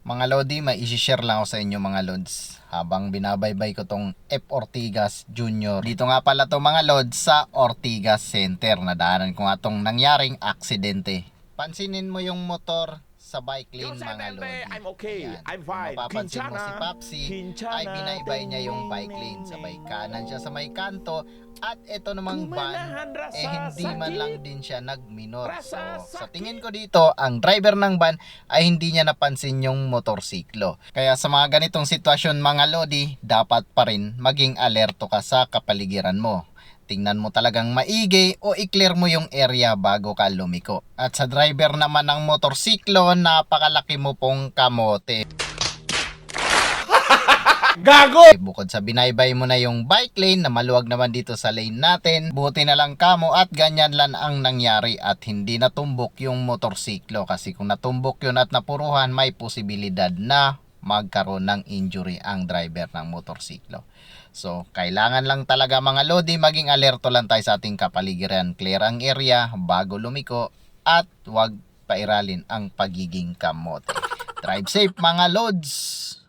Mga Lodi, may isi-share lang ako sa inyo mga Lods habang binabaybay ko tong F. Ortigas Jr. Dito nga pala to mga Lods sa Ortigas Center. Nadaanan ko nga tong nangyaring aksidente. Pansinin mo yung motor sa bike lane mga Lodi. I'm okay. Ayan. I'm Kung fine. mapapansin mo si Papsi ay binaybay niya yung bike lane. Sabay kanan siya sa may kanto. At ito namang van, hindi man lang din siya nagminor. So, sa tingin ko dito, ang driver ng van ay hindi niya napansin yung motorsiklo. Kaya sa mga ganitong sitwasyon mga Lodi, dapat pa rin maging alerto ka sa kapaligiran mo. Tingnan mo talagang maigi o i-clear mo yung area bago ka lumiko. At sa driver naman ng motorsiklo, napakalaki mo pong kamote. Gago! Bukod sa binaybay mo na yung bike lane na maluwag naman dito sa lane natin, buti na lang kamo at ganyan lang ang nangyari at hindi natumbok yung motorsiklo. Kasi kung natumbok yun at napuruhan, may posibilidad na magkaroon ng injury ang driver ng motorsiklo. So, kailangan lang talaga mga Lodi, maging alerto lang tayo sa ating kapaligiran. Clear ang area bago lumiko at huwag pairalin ang pagiging kamote. Drive safe mga Lods!